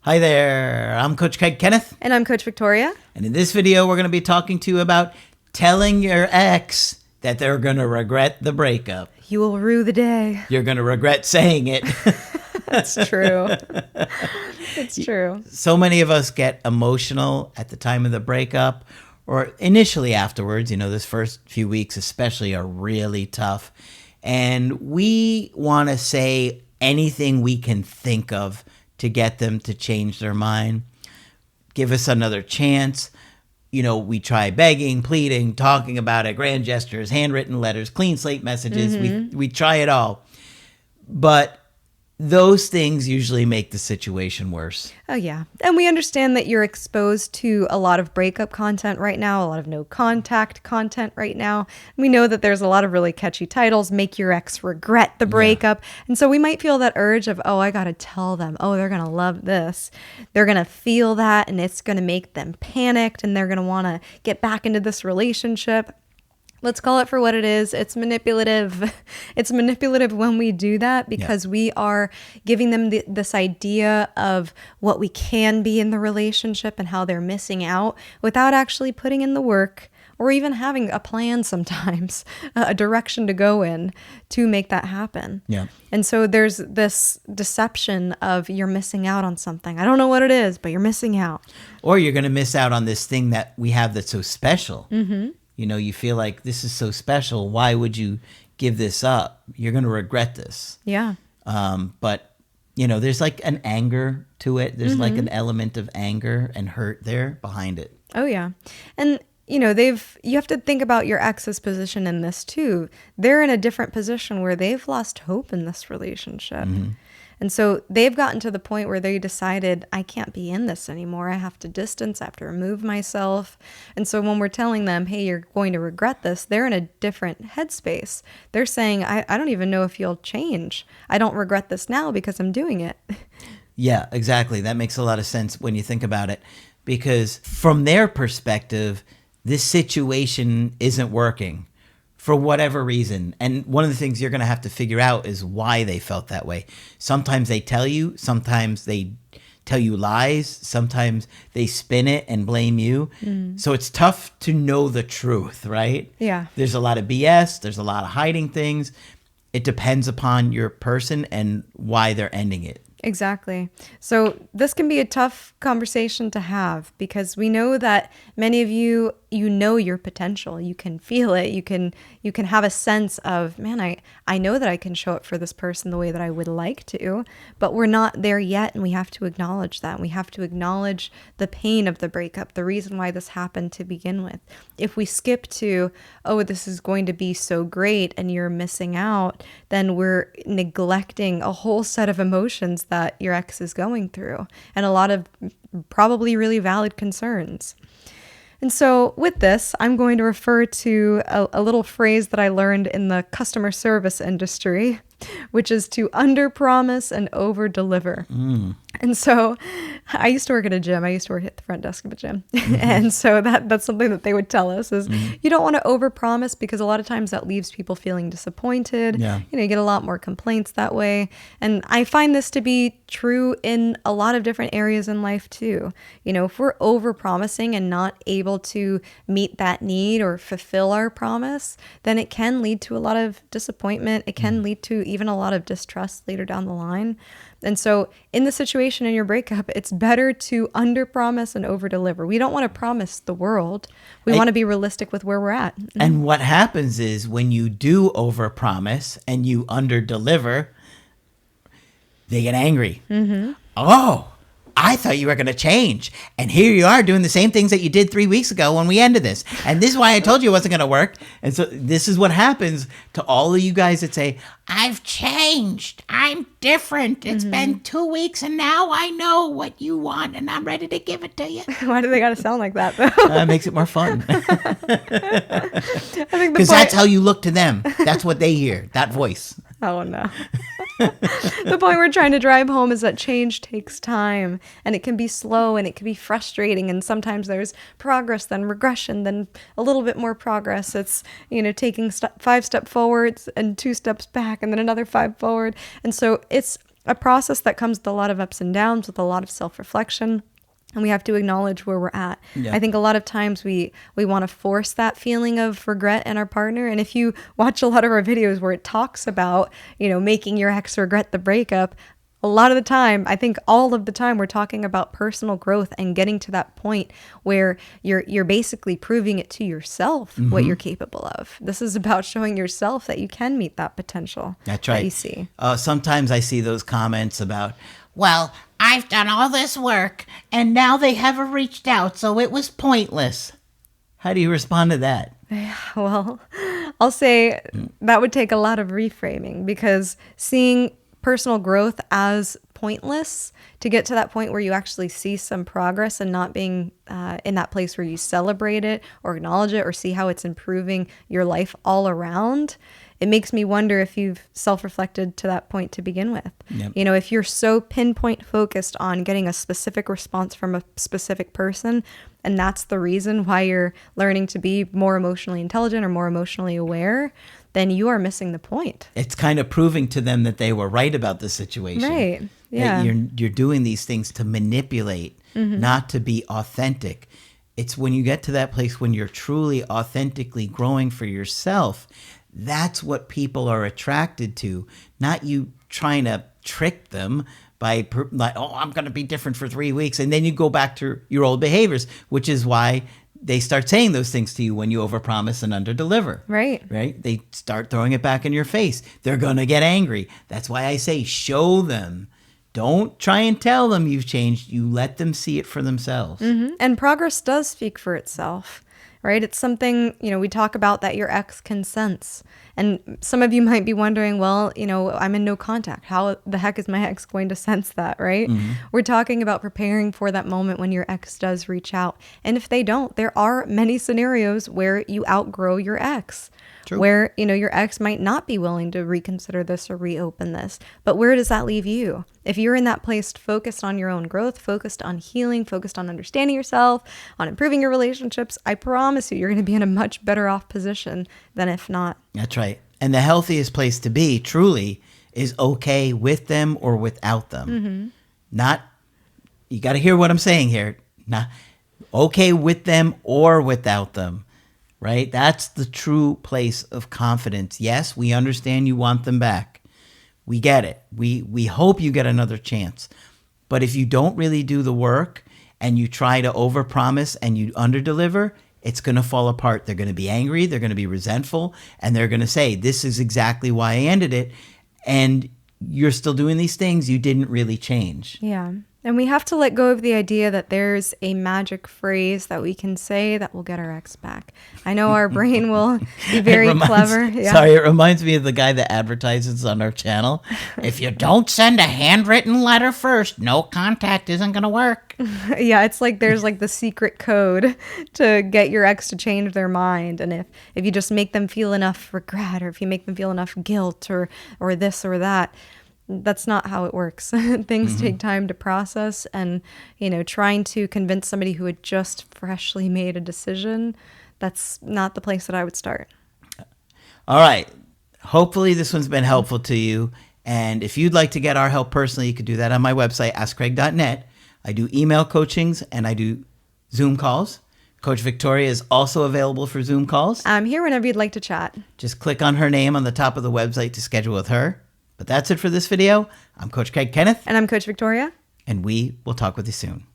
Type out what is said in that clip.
Hi there, I'm Coach Kenneth. And I'm Coach Victoria. And in this video, we're going to be talking to you about telling your ex that they're going to regret the breakup. You will rue the day. You're going to regret saying it. That's true. It's true. So many of us get emotional at the time of the breakup or initially afterwards. You know, this first few weeks especially are really tough. And we want to say anything we can think of to get them to change their mind. Give us another chance. You know, we try begging, pleading, talking about it, grand gestures, handwritten letters, clean slate messages. We try it all. But those things usually make the situation worse. Oh, yeah. And we understand that you're exposed to a lot of breakup content right now, a lot of no contact content right now. We know that there's a lot of really catchy titles, make your ex regret the breakup. Yeah. And so we might feel that urge of, oh, I got to tell them, oh, they're going to love this. They're going to feel that and it's going to make them panicked and they're going to want to get back into this relationship. Let's call it for what it is. It's manipulative. It's manipulative when we do that because we are giving them this idea of what we can be in the relationship and how they're missing out without actually putting in the work or even having a plan sometimes, a direction to go in to make that happen. Yeah. And so there's this deception of you're missing out on something. I don't know what it is, but you're missing out. Or you're going to miss out on this thing that we have that's so special. Mm-hmm. You know, you feel like this is so special. Why would you give this up? You're going to regret this. Yeah. But, you know, there's like an anger to it. There's like an element of anger and hurt there behind it. Oh, yeah. And, you know, you have to think about your ex's position in this too. They're in a different position where they've lost hope in this relationship. Mm-hmm. And so they've gotten to the point where they decided, I can't be in this anymore. I have to distance, I have to remove myself. And so when we're telling them, hey, you're going to regret this, they're in a different headspace. They're saying, I don't even know if you'll change. I don't regret this now because I'm doing it. Yeah, exactly. That makes a lot of sense when you think about it. Because from their perspective, this situation isn't working. For whatever reason. And one of the things you're going to have to figure out is why they felt that way. Sometimes they tell you, sometimes they tell you lies, sometimes they spin it and blame you. So it's tough to know the truth, right? Yeah. There's a lot of BS, there's a lot of hiding things. It depends upon your person and why they're ending it. Exactly. So this can be a tough conversation to have because we know that many of you know your potential. You can feel it. You can have a sense of, man, I know that I can show up for this person the way that I would like to, but we're not there yet. And we have to acknowledge that. We have to acknowledge the pain of the breakup, the reason why this happened to begin with. If we skip to, oh, this is going to be so great and you're missing out, then we're neglecting a whole set of emotions that your ex is going through and a lot of probably really valid concerns. And so with this, I'm going to refer to a little phrase that I learned in the customer service industry, which is to under-promise and over-deliver. And so I used to work at a gym. I used to work at the front desk of a gym. And so that's something that they would tell us is you don't want to overpromise because a lot of times that leaves people feeling disappointed. Yeah. You know, you get a lot more complaints that way. And I find this to be true in a lot of different areas in life too. You know, if we're overpromising and not able to meet that need or fulfill our promise, then it can lead to a lot of disappointment. It can lead to even a lot of distrust later down the line. And so in the situation in your breakup, it's better to underpromise and overdeliver. We don't want to promise the world. We want to be realistic with where we're at. And what happens is when you do overpromise and you underdeliver, they get angry. Oh, I thought you were going to change. And here you are doing the same things that you did 3 weeks ago when we ended this. And this is why I told you it wasn't going to work. And so this is what happens to all of you guys that say, I've changed. I'm different. It's been 2 weeks and now I know what you want and I'm ready to give it to you. Why do they got to sound like that, though? It makes it more fun. Because that's how you look to them. That's what they hear, that voice. Oh, no. The point we're trying to drive home is that change takes time and it can be slow and it can be frustrating. And sometimes there's progress, then regression, then a little bit more progress. It's, you know, taking 5 steps forwards and 2 steps back and then another 5 forward. And so it's a process that comes with a lot of ups and downs, with a lot of self-reflection. And we have to acknowledge where we're at. Yeah. I think a lot of times we want to force that feeling of regret in our partner. And if you watch a lot of our videos where it talks about, making your ex regret the breakup, a lot of the time, I think all of the time, we're talking about personal growth and getting to that point where you're basically proving it to yourself what you're capable of. This is about showing yourself that you can meet that potential. That's right. That you see. Sometimes I see those comments about, well, I've done all this work and now they haven't reached out, so it was pointless. How do you respond to that? Well, I'll say that would take a lot of reframing, because seeing personal growth as pointless, to get to that point where you actually see some progress and not being in that place where you celebrate it or acknowledge it or see how it's improving your life all around, it makes me wonder if you've self-reflected to that point to begin with. Yep. If you're so pinpoint focused on getting a specific response from a specific person, and that's the reason why you're learning to be more emotionally intelligent or more emotionally aware, then you are missing the point. It's kind of proving to them that they were right about the situation. Right. Yeah. You're doing these things to manipulate, not to be authentic. It's when you get to that place when you're truly authentically growing for yourself, that's what people are attracted to, not you trying to trick them by I'm going to be different for 3 weeks. And then you go back to your old behaviors, which is why they start saying those things to you when you overpromise and underdeliver. Right. Right? They start throwing it back in your face. They're going to get angry. That's why I say show them. Don't try and tell them you've changed. You let them see it for themselves. And progress does speak for itself, right? It's something, we talk about that your ex can sense. And some of you might be wondering, well, I'm in no contact. How the heck is my ex going to sense that, right? We're talking about preparing for that moment when your ex does reach out. And if they don't, there are many scenarios where you outgrow your ex. True. Where, your ex might not be willing to reconsider this or reopen this. But where does that leave you? If you're in that place focused on your own growth, focused on healing, focused on understanding yourself, on improving your relationships, I promise you're going to be in a much better off position than if not. That's right. And the healthiest place to be, truly, is okay with them or without them. Not, you got to hear what I'm saying here. Not okay with them or without them. Right? That's the true place of confidence. Yes, we understand you want them back. We get it. We hope you get another chance. But if you don't really do the work and you try to overpromise and you underdeliver, it's going to fall apart. They're going to be angry. They're going to be resentful. And they're going to say, this is exactly why I ended it. And you're still doing these things. You didn't really change. Yeah. And we have to let go of the idea that there's a magic phrase that we can say that will get our ex back. I know our brain will be very clever. Yeah. Sorry, it reminds me of the guy that advertises on our channel. If you don't send a handwritten letter first, no contact isn't going to work. Yeah, it's like there's like the secret code to get your ex to change their mind. And if you just make them feel enough regret, or if you make them feel enough guilt or this or that, that's not how it works. Things take time to process, and, trying to convince somebody who had just freshly made a decision, that's not the place that I would start. All right. Hopefully this one's been helpful to you. And if you'd like to get our help personally, you could do that on my website, askcraig.net. I do email coachings and I do Zoom calls. Coach Victoria is also available for Zoom calls. I'm here whenever you'd like to chat. Just click on her name on the top of the website to schedule with her. But that's it for this video. I'm Coach Craig Kenneth. And I'm Coach Victoria. And we will talk with you soon.